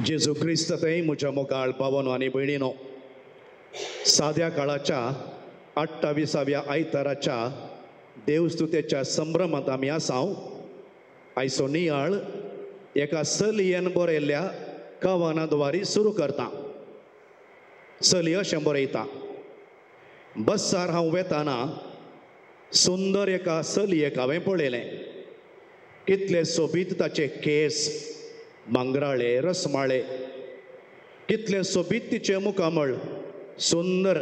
जेजू ख्रिस्त थंय म्हज्या मोगाळ भावानो आनी भयणीनो, साद्या काळाच्या 28व्या आयताराच्या देवस्तुतेच्या संभ्रमांत आमी आसाव. आयचो नियाळ एका सलयेन बरयल्ल्या कवनाद्वारी सुरू करता. सली अशें बरयता: बसार हांव वेताना सुंदर एका सलयेक हांवें पळयलें. कितले सोबीत ताचे केस, भांगराळे रसमाळे, कितले सोबीत तिचे मुखामळ, सुंदर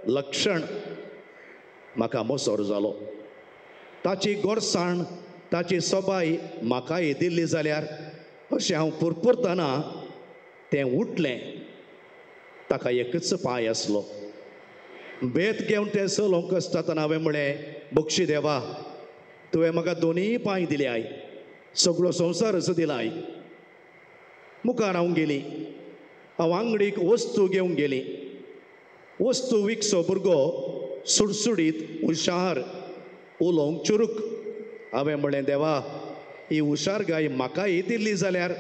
लक्षण. म्हाका मोसोर जालो. ताची गोरसाण, ताची सोबाय म्हाकाय दिल्ली जाल्यार अशें हांव पुरपुरतना तें उठलें. ताका एकच पांय आसलो. बेत घेवन तें चलोवंक आसतना हांवें म्हळें, बक्षी देवा, तुवें म्हाका दोनीय पांय दिल्याय, सगळो संवसारच दिलाय. मुखार हांव गेली. हांव आंगडीक वस्तू घेवंक गेली. वस्तू विकसो भुरगो सुडसुडीत, हुशार, उलोवंक चुरूक. हांवें म्हळें, देवा, ही हुशारकाय म्हाकाय दिल्ली जाल्यार.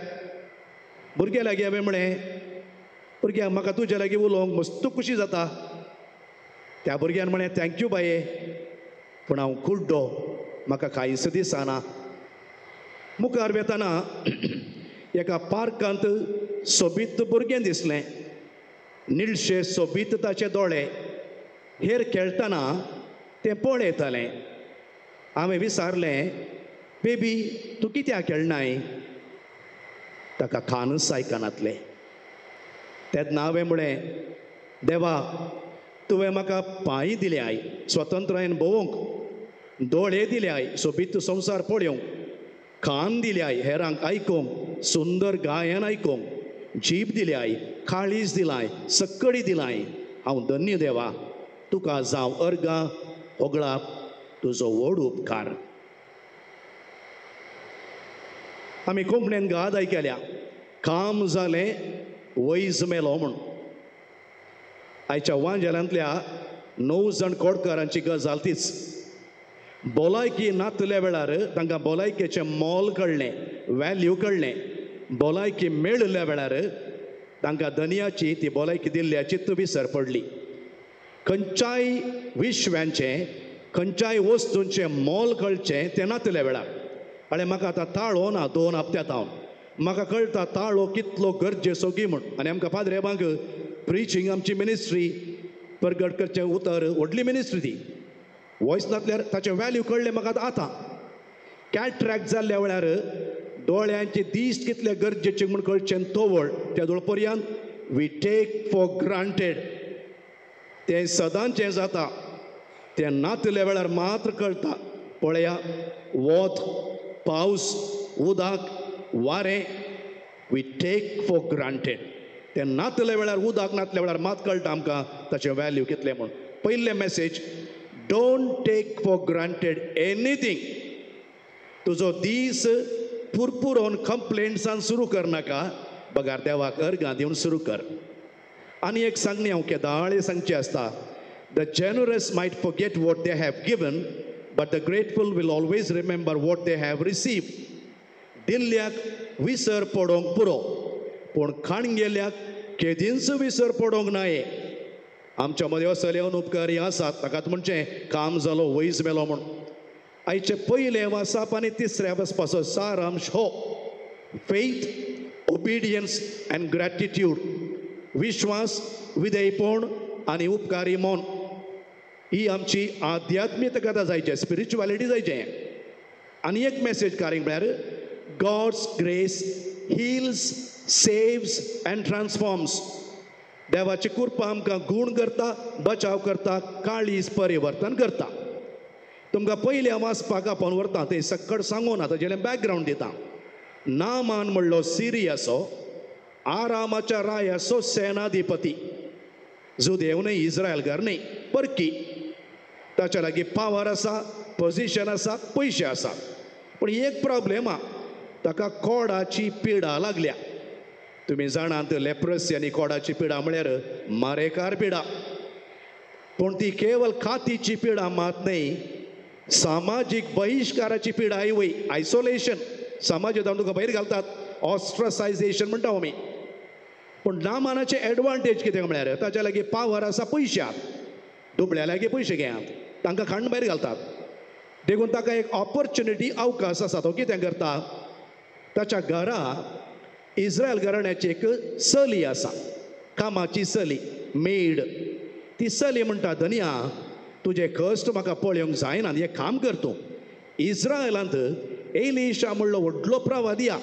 भुरग्या लागीं हांवें म्हळें, भुरग्याक म्हाका तुज्या लागीं उलोवंक मस्त खुशी जाता. त्या भुरग्यान म्हळें, थँक्यू बाये, पूण हांव कुड्डो, म्हाका कांयच दिसना. मुखार वेतना एका पार्कांत सोबीत भुरगें दिसलें. निळशे सोबीत ताचे दोळे. हेर खेळटना तें पळयतालें. हांवें विचारलें, बेबी, तूं कित्याक खेळनाय? ताका कानूच आयकनातलें. तेन्ना हांवें म्हळें, देवा, तुवें म्हाका पांय दिल्याय स्वतंत्रायेन भोवंक, दोळे दिल्याय सोबीत संवसार पळोवंक, कान दिल्याय हेरांक आयकूंक, सुंदर गायन आयकूंक, जीब दिल्याय, काळीज दिलाय, सक्कडी दिलाय. हांव धन्य देवा. तुका जावं अर्गां होगळाप तुजो व्हड उपकार. आमी कोंकणीन गाद आयकल्या, काम जालें वैज मेलो म्हूण. आयच्या वांजेलांतल्या 9 जाण कोडकारांची गजाल तीच. भलायकी नातल्या वेळार तांकां भलायकेचें मोल कळ्ळें, वॅल्यू कळ्ळें. भलायकी मेळिल्ल्या वेळार तांकां धन्याची, ती भलायकी दिल्ल्याची विसर पडली. खंयच्याय विश्व्यांचें, खंयच्याय वस्तूंचें मोल कळचें तें नातल्या वेळार. आनी म्हाका आतां ताळो ना 2 हप्त्यांत हांव. म्हाका कळटा ताळो कितलो गरजेचो गी म्हूण. आनी आमकां पाद्रेबांक प्रिचींग आमची मिनिस्ट्री प्रगट करचें उतर व्हडली मिनिस्ट्री ती. वॉयस नासल्यार ताचें वॅल्यू कळ्ळें म्हाका आतां. कॅट्रॅक्ट जाल्ल्या वेळार दोळ्यांचे दिश्ट कितले गरजेचे म्हूण कळचें तोवळ त्या दोळ पर्यंत वी टेक फॉर ग्रांटेड. तें सदांचें जाता. तें नातल्या वेळार मात्र कळटा. पळया, वोत, पावस, उदक, वारें, वी टेक फॉर ग्रांटेड. तें नातल्या वेळार, उदक नातल्या वेळार मात कळटा आमकां ताचें वॅल्यू कितलें म्हूण. पयलें message, don't take for granted anything. तुजो दीस पुरपुरोवन कंप्लेंट्सान सुरू करनाका, बगार देवाक अर्गां दिवन सुरू कर. आनी एक सांगणी हांव केदाळे सांगची आसता. The generous might forget what they have given, but the grateful will always remember what they have received. दिल्ल्याक विसर पडोवंक पुरो, पूण खाणगेल्याक केदींच विसर पडोवंक नाये. आमच्या मदीं असले अनुपकारी आसात. ताकाच म्हणचें काम जालो वैज मेलो म्हूण. आयचे पयले वाचप आनी तिसऱ्या वचपाचो सारांश हो: फेथ, ओबिडियन्स अँड ग्रॅटिट्यूड. विश्वास, विधेयपण आनी उपकारी मोन. ही आमची आध्यात्मीक कथा जायचे, स्पिरिच्युअलिटी जायचें. आनी एक मेसेज कारीक म्हळ्यार God's grace heals, saves and transforms. देवाची कृपा आमकां गूण करता, बचाव करता, काळीज परिवर्तन करता. तुमकां पयल्या वाचपाक आपण व्हरता. तें सक्कड सांगून ताचें बॅकग्रावंड दिता. नामान म्हणलो सिरियाचो, आरामाच्या रायाचो सेनाधिपती. जुदेव न्हय, इस्रायलकार न्हय, परकी. ताच्या लागीं पावर आसा, पोजिशन आसा, पयशे आसा. पूण एक प्रॉब्लेम आहा, ताका कोडाची पिडा लागल्या. तुमी जाणात लेप्रोसी आनी कोडाची पिडा म्हळ्यार मारेकार पिडा. पूण ती केवल खातीची पिडा मात न्हय, सामाजीक बहिश्काराची पिडाय वय. आयसोलेशन, समाजांतून तुका भायर घालतात, ऑस्ट्रसायझेशन म्हणटा आमी. पूण नामानाचे एडवांटेज कितें म्हळ्यार ताच्या लागीं पावर आसा पयशांत. दुबळ्या लागीं पयशे घेयात, तांकां खांड भायर घालतात. देखून ताका एक ऑपॉर्च्युनिटी अवकाश आसा. तो कितें करता, ताच्या घरा इस्रायल घराण्याची एक चली आसा, कामाची चली, मेड. ती चली म्हणटा, धनिया तुजे कश्ट म्हाका पळोवंक जायना, एक काम कर तूं. इस्रायलांत एलिशा म्हणलो व्हडलो प्रवादी आहा,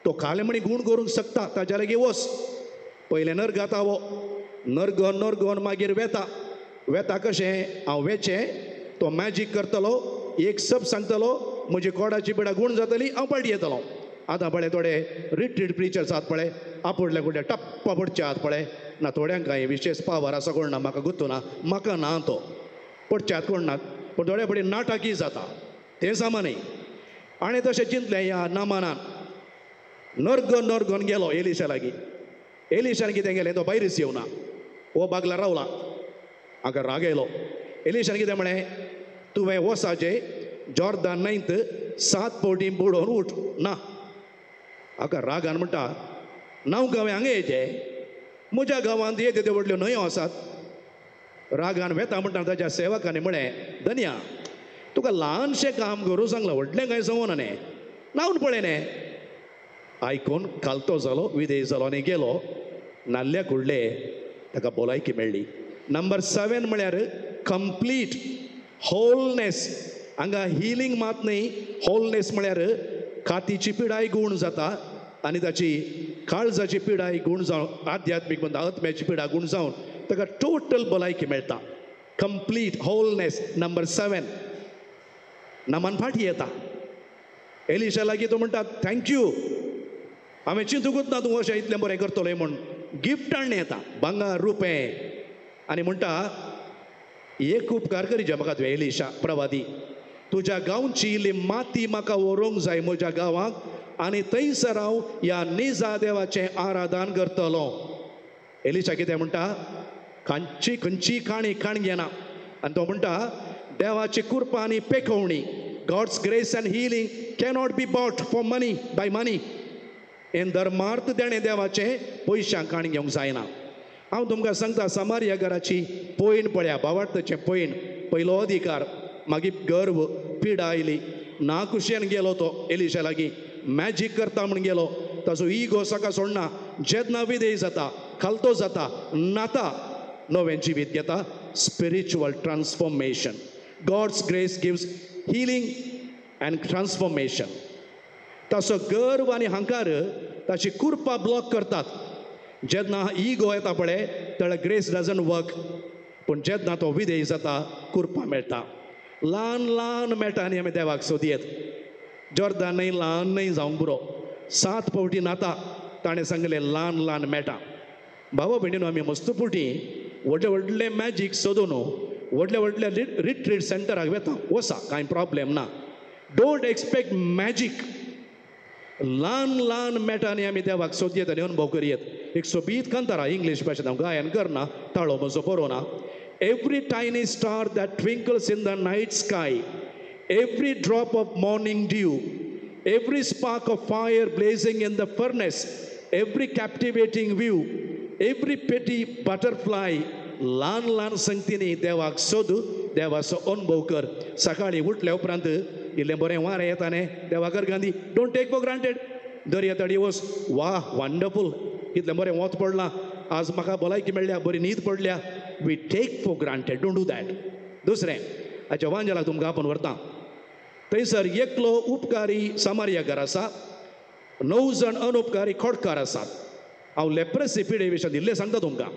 तो काळेमणी गूण करूंक शकता, ताच्या लागीं वच. पयलें नर्ग घाता वो, नर्गोन मागीर वेता कशें हांव वेचें, तो मॅजीक करतलो, एक सब सांगतलो, म्हजी कोडाची पिडा गूण जातली, हांव पार्टी येतलो. आतां पळय थोडे रिट्रीट प्रिचर्स आहात पळय, आपुडले कुठे टप्पा पडचे आहात पळय ना, थोड्यांक कांय विशेष पावर आसा कोण ना, म्हाका गुत्तू ना, म्हाका ना तो पडचे आहात कोण नात. पूण थोडे पडी नाटकी जाता तें सामानय. आनी तशें चिंतलें ह्या नामानान नर्गोन गेलो एलिशा लागीं. एलिशान कितें केलें, तो भायरच येवना, हो बागला रावला. हाका राग येयलो. एलिशान कितें म्हळें, तुवें वसाचे जॉर्दान न्हंयत 7 फावटी बुडोवन उठ. ना, हाका रागान म्हणटा, नांव गांवे हांगा येचे, म्हज्या गांवांत येते व्हडल्यो न्हंयो आसात. रागान वेता म्हणटा ताच्या सेवकांनी म्हळें, धनिया तुका ल्हानशें काम करूं सांगलां, व्हडलें कांय संवना न्ही, नावन पळय न्ही. आयकून खालतो जालो, विधेय जालो आनी गेलो. नाल्ल्या कुडले ताका भलायकी मेळ्ळी. नंबर 7 म्हळ्यार कंप्लीट होलनेस. हांगा हिलींग मात न्ही, होलनेस म्हळ्यार खातीची पिडाय गूण जाता आनी ताची काळजाची पिडाय गूण जावन, आध्यात्मीक म्हणटा आत्म्याची पिडा गूण जावन ताका टोटल भलायकी मेळटा. Complete wholeness. नंबर 7 नामान फाटी येता. एलिशा लागीं तो म्हणटा, थँक्यू, हांवें चिंतूंकूच ना तूं अशें इतलें बरें करतलें म्हूण. गिफ्ट हाडून येता, भांगर रुपें, आनी म्हणटा, एक उपकार करीचे म्हाका तुवें एलिशा प्रवादी, तुज्या गांवची इल्ली माती म्हाका व्हरूंक जाय म्हज्या गांवांक, आनी थंयसर हांव ह्या निजा देवाचें आराधन करतलो. एलिशा कितें म्हणटा, खंयची काण घेना. आनी तो म्हणटा, देवाची कृपा आनी पेखवणी, God's grace and healing cannot be bought for money by money. हें धर्मार्थ देणें देवाचें पयशांक काण घेवंक जायना. हांव तुमकां सांगता, समारिया घराची पयण पळया, भावार्थाचें पयण, पयलो अधिकार, मागीर गर्व, पिडा आयली. नाखुशेन गेलो तो एलिशा लागीं, मॅजीक करता म्हूण गेलो. ताचो इगो सका सोडना. जेन्ना विधेय जाता, खालतो जाता, नाता, नवें जिवीत घेता. Spiritual transformation. God's grace gives healing and transformation. ताचो गर्व आनी हंकार ताची कृपा ब्लॉक करतात. जेन्ना इगो येता पळय, तेन्ना ग्रेस डजंट वर्क. पूण जेन्ना तो विधेय जाता, कृपा मेळटा. ल्हान मेळटा आनी आमी देवाक सोदयेत. जॉर्दान न्हंय ल्हान न्हंय जावंक पुरो, 7 फावटी नाता, ताणें सांगलें ल्हान मेळटा. भावा भयणीनो, आमी मस्तपुटी व्हडले मॅजीक सोदून व्हडल्या रिट्रीट सेंटराक वेता, वसा, कांय प्रॉब्लेम ना. Don't expect magic. ल्हान मेळटा आनी आमी देवाक सोदयेत आनी अनुभव करयेत. एक सोबीत कांतारा इंग्लीश भाशेंत हांव गायन करना, ताळो म्हजो बरोवना. Every tiny star that twinkles in the night sky, every drop of morning dew, every spark of fire blazing in the furnace, every captivating view, every pretty butterfly, ल्हान संगतींनी देवाक सोद, देवाचो अनुभव कर. सकाळीं उठल्या उपरांत इल्लें बरें वारें येतालें, देवाकर Gandhi, don't take for granted. दर्या तडी वच, वा वंडरफूल, इतलें बरें वत पडलां, आज म्हाका भलायकी मेळ्ळ्या, बरी न्हीद पडल्या. We take for granted, don't do that. दुसरें, हाच्या वांजलाक तुमकां आपोवन व्हरता. थंयसर एकलो उपकारी समारिया घर आसा, 9 जण अनउपकारी खोडकार आसात. हांव लेप्रेसी पिडे विशीं दिल्लें सांगता तुमकां.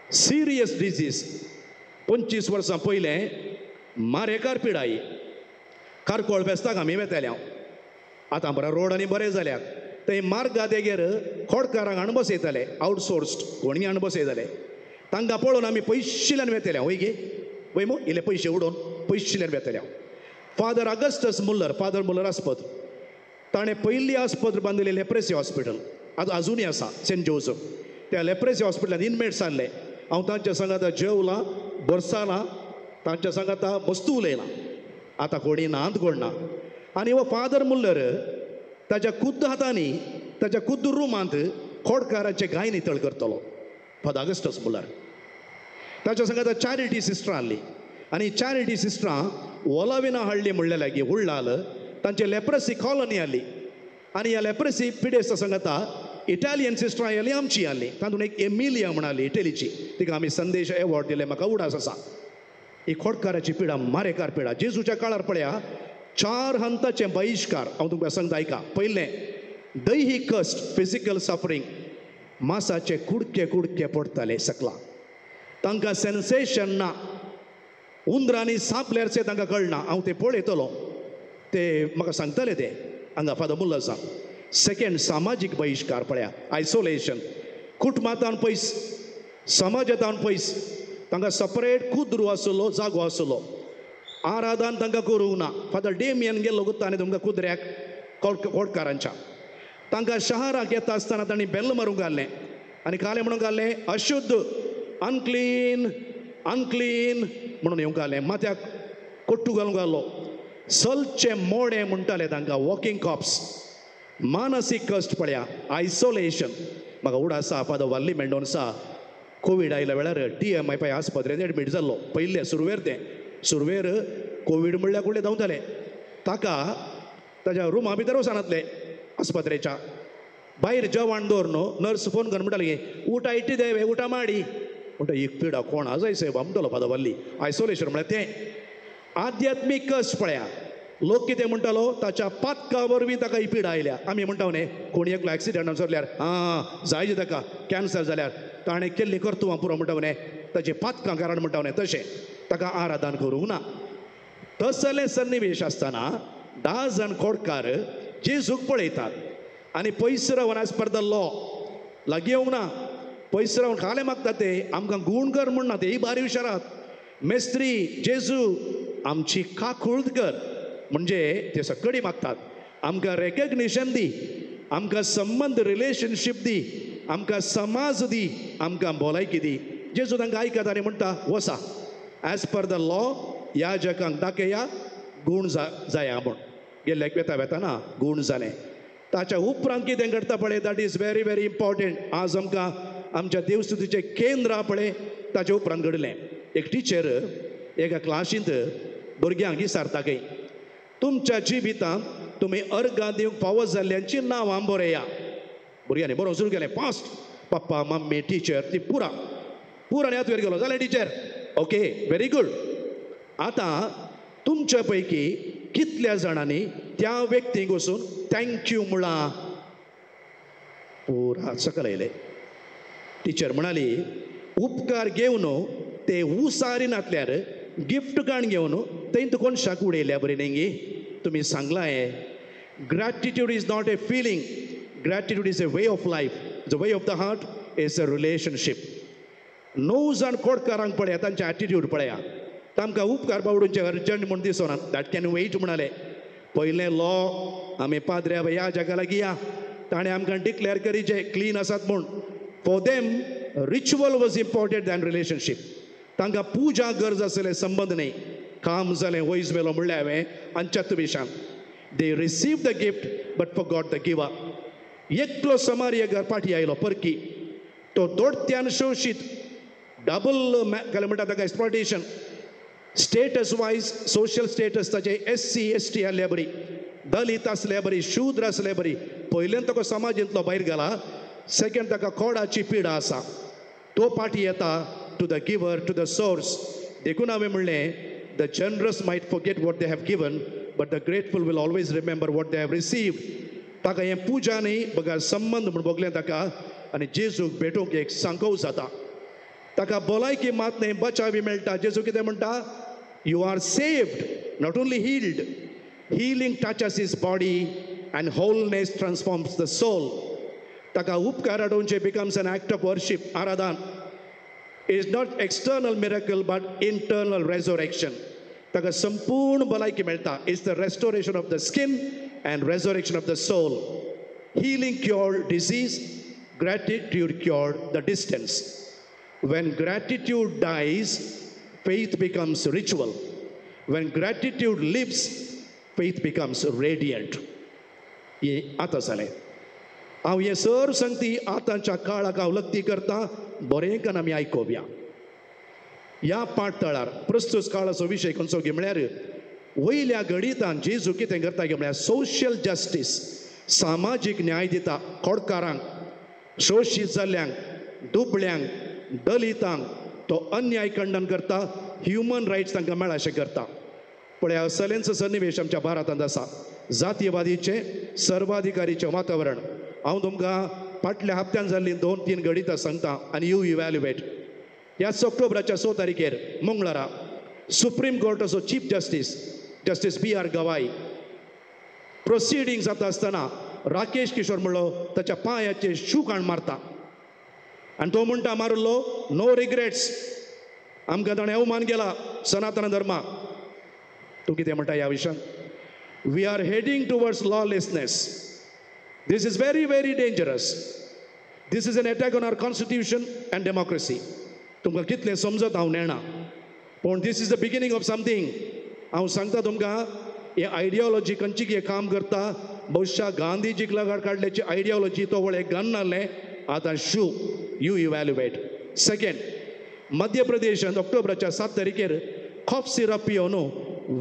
Serious disease. 25 वर्सां पयलें मारेकार पिडाई. कारकोळ फेस्ताक आमी वेताले हांव. आतां बरें रोड आनी बरें जाल्यात. थंय मार्गा देगेर खोडकारांक हाडून बसयताले, आवटसोर्स्ड, कोणी हाडून बसयताले. तांकां पळोवन आमी पयशिल्ल्यान वेताले. वय गे वय मो, इल्ले पयशे उडोवन पयशिल्ल्यान वेताले हांव. Father Augustus Muller, father Muller आस्पत, ताणें पयली आस्पत्र बांदलें लेप्रेसी हॉस्पिटल, आजुनूय आसा, सेंट जोसफ. त्या लेप्रेसी हॉस्पिटलांत इनमेट्स आहले. हांव तांच्या सांगाता जेवलां, बरसालां, तांच्या सांगाता मस्तू उलयलां. आतां कोणी नांत कोण ना. आनी हो फादर मुल्लर ताच्या खुद्द हातांनी, ताच्या खुद्द रुमांत खोडकाराचे गाय नितळ करतलो 5 ऑगस्टच म्हणल्यार. ताच्या संगत चॅरिटी सिस्टर आहली आनी चॅरिटी सिस्टरां ओलाविना हाडली म्हणले लागी उडलाल तांचे लेप्रसी कॉलनी आहली आनी ह्या लेप्रसी पिडेस्त संगता इटालियन सिस्टरां आयली आमची आहली. तातूंत एक एमिलिया म्हणाली इटलीची, तिका आमी संदेश एवॉर्ड दिले. म्हाका उडास आसा ही खोडकाराची पिडा मारेकार पिडा. जेजूच्या काळार पळया 4 हंताचे बहिष्कार हांव तुमकां सांगता ऐका. पयलें दैहिक कश्ट फिजिकल सफरींग, मांसाचे कुडके कुडके पडटाले सकला, तांकां सेन्सेशन ना, उंदरांनी सापल्यारचे तांकां कळना. हांव ते पळयतलो, ते म्हाका सांगतले ते हांगा फादर मुल्ला सांग. सेकेंड सामाजीक बहिष्कार पळया, आयसोलेशन, कुटुंबांतान पयस, समाजांतान पयस, तांकां सपरेट कुद्रू आसलो जागो आसलो, आराधन तांकां करूंक ना. फादर डेमियन गेल्लो गुत्तांनी तुमकां कुत्र्याक खोडकारांच्या, तांकां शहराक येता आसतना तांणी बेल्ल मारूंक घाल्लें आनी काले म्हणून घाल्लें अशुद्ध, अनक्लीन अनक्लीन म्हणून येवंक घाल्लें, माथ्याक कोट्टू घालूंक घालो. सलचे मोडे म्हणटाले तांकां, वॉकिंग कॉप्स. मानसीक कश्ट पळया, आयसोलेशन. म्हाका उडासा फादर वाल्ली मेंडोन्सा कोवीड आयल्या वेळार TMI पळय आस्पत्रेंत एडमीट जाल्लो. पयले सुरवेर तें सुरवेर कोवीड म्हणल्यार कुडले धांवताले, ताका ताच्या रुमा भितर वचनातले आस्पत्रेच्या भायर जेवण दवर न्हू. नर्स फोन करून म्हणटाली उठा इट्टी देवे उठा माडी म्हणटा ही पिडा कोणा जाय साहेब म्हणटलो फादर वाल्ली. आयसोलेशन म्हळ्यार तें. आध्यात्मीक कश्ट पळया, लोक कितें म्हणटालो ताच्या पातका वरवीं ताका ही पिडा आयल्या. आमी म्हणटा न्ही कोणी एकलो एक्सिडेंटान सरल्यार जायजे ताका कॅन्सर जाल्यार ताणें केल्ली कर्तुवां पुरो म्हणटा न्ही ताची पातकां कारण म्हणटा न्ही तशें ताका आराधन करूंक ना. तसले सन्निवेश आसतना 10 जाण खोडकार जेजूक पळयतात आनी पयस Ravan as per the law लागीं येवंक ना. पयस रावन खाले मागतात ते आमकां गूण कर म्हणना, तेय बारी विचारात. मेस्त्री जेजू आमची काकुळट कर म्हणजे ते सगळी मागतात. आमकां रेकग्निशन दी, आमकां संबंध रिलेशनशीप दी, आमकां समाज दी, आमकां भलायकी दी. जेजू तांकां आयकता आनी म्हणटा वसा एज पर द लॉ ह्या जगांक दाखया गूण जाया म्हूण. गेल्ल्याक वेता वेताना गूण जालें. ताच्या उपरांत कितें घडटा पळय that is very very important. आज आमकां आमच्या देवस्तुतीचें केंद्र आहा पळय ताच्या उपरांत घडलें. एक टिचर एका क्लासींत भुरग्यांक विचारता की तुमच्या जिवितांत तुमी अर्गां दिवंक फावो जाल्ल्यांची नांवां बरया. भुरग्यांनी बरोवंक सुरू केलें फास्ट. पप्पा मम्मी टिचर ती पुरान याद गेलो जालें टिचर ओके व्हेरी गुड. आतां तुमच्या पैकी कितल्या जाणांनी त्या व्यक्तीक वचून थँक्यू म्हणलां. पुरा सकल आयलें. टिचर म्हणाली उपकार घेवन ते उसारीनातल्यार गिफ्ट काण घेवन थंय कोण शाक उडयल्या बरी नेंगी. तुम्ही सांगला हे gratitude is not a feeling, gratitude is a way of life. The way of the heart is a relationship. 9 जाण खोडकारांक पळया तांचे एटिट्यूड पळया. तांकां उपकार बावडूंचे अर्जंट म्हूण दिसना. दॅट कॅन वेट म्हणाले. पयलें लॉ आमी पाद्र्या ह्या जगा लागीं या ताणें आमकां डिक्लेअर करी जे क्लीन आसात म्हूण. For them ritual was important than relationship. तांकां पुजा गरज आसले संबंध न्ही. काम जालें वयस मेलो म्हणलें हांवें अंचत्त विशान. They receive the gift but forgot the giver. एकलो समार्यकार फाटी आयलो परकी. तो दोडत्यान शोशीत डबल केलें म्हणटा ताका exploitation. Status wise social status ताचे SC ST आसले बरी, दलित असले बरी, शूद्र असले बरी. पयलें ताका समाजींतलो भायर गेला. सेकंड ताका खोडाची पिडा आसा. तो फाटी येता to the giver to the source. देखून हांवें म्हणलें the generous might forget what they have given but the grateful will always remember what they have received. ताका हें पुजा न्ही बघा संबंध म्हूण भोगलें ताका. आनी जेजूक भेटूंक एक सांकोव जाता. ताका भलायकी मात न्ही बचावी मेळटा. जेजू कितें म्हणटा you are saved not only healed. Healing touches his body and wholeness transforms the soul. ताका उपकार आडोवचे becomes an act of worship. आराधन is not external miracle but internal resurrection. ताका संपूर्ण भलायकी मेळटा. It's the restoration of the skin and resurrection of the soul. Healing cured disease, gratitude cured the distance. When gratitude dies, faith becomes ritual. When gratitude lives, faith becomes radiant. हे आता जालें. हांव हे sir सांगती आतांच्या काळाक हांव लक्ती करता बरेंकन आमी आयकोवया. ह्या पाठतळार प्रस्तुत काळाचो विशय खंयचो गे म्हळ्यार वयल्या घडितान जेजू कितें करता गे म्हळ्यार सोशियल जस्टीस, सामाजीक न्याय दिता खोडकारांक, शोशीत जाल्ल्यांक, दुबळ्यांक, दलितांक तो अन्याय खंडन करता, ह्युमन रायट्स तांकां मेळ्ळा अशें करता. पण हे असलेंच सन्निवेश आमच्या भारतांत आसा. जातीयवादीचे सर्वाधिकारीचें वातावरण हांव तुमकां फाटल्या हप्त्यान जाल्लीं 2-3 घडितां सांगता आनी यू इवॅल्युएट. ह्या ऑक्टोबराच्या 6 तारखेर मंगळारा सुप्रीम कोर्टाचो चीफ जस्टीस B.R. गवाई प्रोसिडींग जाता आसतना राकेश किशोर म्हणलो ताच्या पांयाचेर शू काण मारता आनी तो म्हणटा मारलो नो रिग्रेट्स, आमकां ताणें अवमान केला सनातन धर्माक. तूं कितें म्हणटा ह्या विशयान? We are heading towards lawlessness. This is very, very dangerous. This is an attack on our constitution and democracy. तुमकां कितलें समजत हांव नेणा, पूण this is the beginning of something. हांव सांगता तुमकां हे आयडियोलॉजी खंयची कितें काम करता. बहुशा गांधीजीक लागड काडल्याची आयडियोलॉजी तो वळें गन आहलें, आतां शू. यू इवॅल्युएट. सेकंड, मध्य प्रदेशांत ऑक्टोबराच्या 7 तारखेर कॉफ सिरप पिवन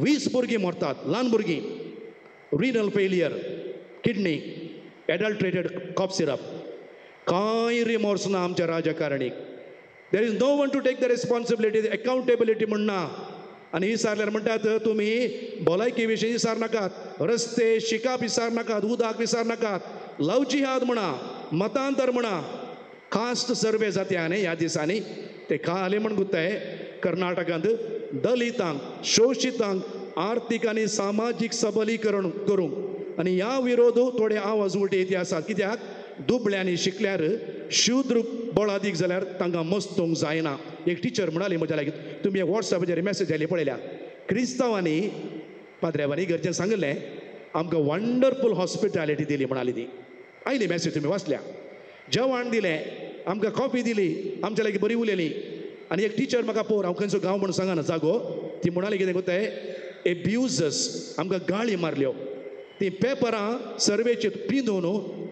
20 भुरगीं मरतात, ल्हान भुरगीं. Renal failure, kidney, adulterated cough syrup. कांय रिमोर्स ना आमच्या राजकारणीक. There is no one to take the responsibility, accountability म्हणना. आनी विचारल्यार म्हणटात तुमी भलायकी विशीं विचार नाकात, रस्ते शिकाप विचार नाकात, उदक विचार नाकात, लव जिहाद म्हणा, मतांतर म्हणा. कास्ट सर्वे जाता ह्या दिसांनी ते खाले म्हण गुत्ताय कर्नाटकांत दलितांक, शोशितांक आर्थीक आनी सामाजीक सबलीकरण करूंक आनी ह्या विरोध थोडे आवाज उलटे येती आसात. कित्याक दुबळ्यांनी शिकल्यार शुद्र बळ अदीक जाल्यार तांकां मस्तूंक जायना. एक टिचर म्हणाली म्हज्या लागीं, तुमी एक वॉट्सॅपाचेर मॅसेज आयली पळयल्या, क्रिस्तांवांनी पाद्र्यावांनी घरच्यान सांगलें आमकां वंडरफूल हॉस्पिटॅलिटी दिली म्हणाली. ती आयली मॅसेज, तुमी वाचल्या. जेवण दिलें, आमकां कॉफी दिली, आमच्या लागीं बरी उलयली. आनी एक टिचर म्हाका पळोवन, हांव खंयचो गांव म्हणून सांगना जागो, ती म्हणाली कितें कोताय, एब्युजर्स आमकां गाळी मारल्यो. ती पेपरां सर्वेचेर पिंजून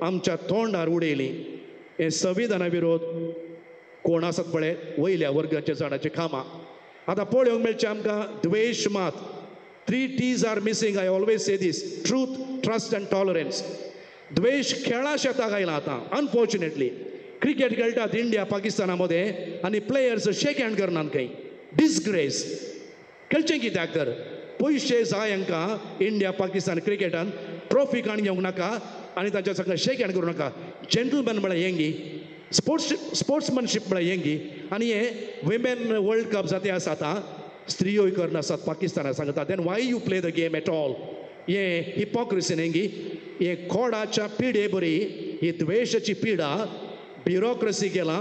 आमच्या तोंडार उडयलीं. हे संविधाना विरोध कोण आसात पळय वयल्या वर्गाच्या झाडाचे खांबा. आतां पळोवंक मेळचें आमकां द्वेश मात. 3 T's are missing. I always say this, truth, trust and tolerance. द्वेश खेळा शेताक आयला आतां. अनफॉर्च्युनेटली क्रिकेट खेळटात इंडिया पाकिस्तानामध्ये आनी प्लेयर्स शेक हँड करनात खंय. डिस्ग्रेस. खेळचें कित्याक तर पयशे जाय हांकां इंडिया पाकिस्तान क्रिकेटान, ट्रॉफी काण घेवंक नाका आनी ताच्या सगळें शेक हँड करूं नाका. जेंटलमॅन म्हळ्यार येंगी, स्पोर्ट्समॅनशीप म्हळ्यार येंगी. आनी हे विमेन वर्ल्ड कप जाते आसा आतां, स्त्रियोय करनासतात पाकिस्तानाक सांगता. Then why you play the game at all? हे हिपोक्रेसीन हेंगी. हे कोडाच्या पिडे बरी, ही द्वेशाची पिडा ब्युरोक्रेसी गेला,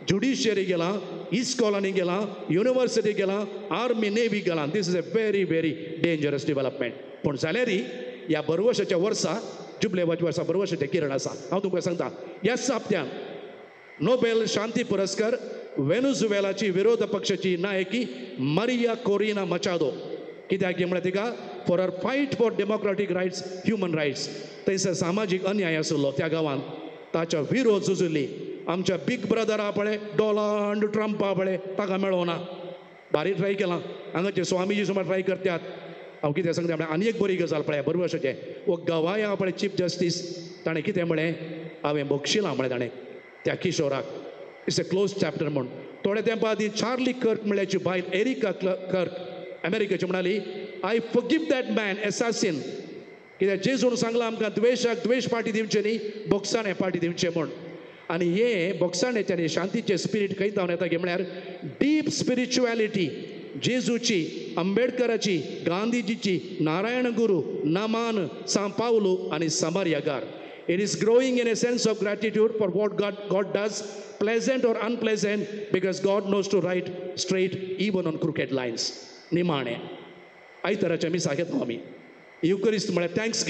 ज्युडिशियरी गेला, इस्कॉलांनी गेला, युनिव्हर्सिटी गेला, आर्मी नेव्ही गेला. This is a very very dangerous development. पूण जाल्यारय ह्या बरवर्साच्या वर्सा, जुबलेवाच्या वर्सा बरवर्साचें किरण आसा. हांव तुमकां सांगता, ह्या हप्त्यान नोबेल शांती पुरस्कार वेनेझुएलाची विरोध पक्षाची नायकी मारिया कोरिना मचादो. कित्याक म्हळ्यार तिका for her fight for democratic rights, human rights, थंयसर सामाजीक अन्याय आशिल्लो त्या गांवांत, ताच्या विरोध झुजिल्ली. आमच्या बिग ब्रदरा पळय डोनाल्ड ट्रंपा पळय ताका मेळो ना. भारी ट्राय केलां. हांगाचे स्वामीजी सुमार ट्राय करतात. हांव कितें सांगता म्हळ्यार आनी एक बरी गजाल पळय बरे वर्साचें, वो गवाय आहा पळय चीफ जस्टीस, ताणें कितें म्हळें, हांवें बक्षिलां म्हळें ताणें त्या किशोराक. इट्स अ क्लोज चॅप्टर म्हूण. थोडे तेंपा आदीं चार्ली कर्क म्हळ्याची बायल एरिका कर्क अमेरिकेची म्हणाली, आय फॉरगिव्ह दॅट मॅन एसासीन. कित्याक जेजून सांगलां आमकां द्वेशाक द्वेश पाटी दिवचे न्ही, बोक्साणे पाटी दिवचे म्हूण. आनी हे बोक्साणेचे आनी शांतीचे स्पिरीट खंय जावन येता गे म्हळ्यार डीप स्पिरिच्युएलिटी जेजूची, आंबेडकराची, गांधीजीची, नारायण गुरू, नमान, सान पावलो आनी समारियागार. It is growing in a sense of gratitude for what God does, pleasant or unpleasant, because God knows to write straight even on crooked lines. निमाणे आयतराच्या मिसा घेता आमी. युकरिस्ट म्हळ्यार थँक्स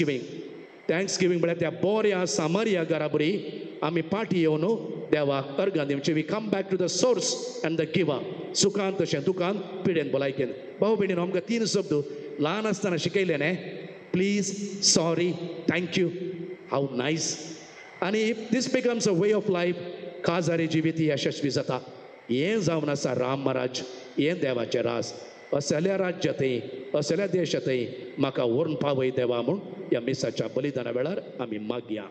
गिवींग म्हळ्यार त्या बऱ्या सामारियागारा बरी आमी पाटी येवन देवाक अर्गां दिवची. We come back to the source and the giver. सुखांत तशें दुखांत, पिडेन भलायकेन. भाऊ भयणीन आमकां 3 शब्द ल्हान आसतना शिकयले न्ही, please, sorry, thank you, how nice. आनी if this becomes a way of life काजारी जिवीत यशस्वी जाता. हें जावन आसा राम महाराज, हें देवाचें राज. असल्या राज्य थंय, असल्या देश थंय म्हाका व्हरून पावय देवा म्हूण ह्या मिसाच्या बलिदाना वेळार आमी मागया.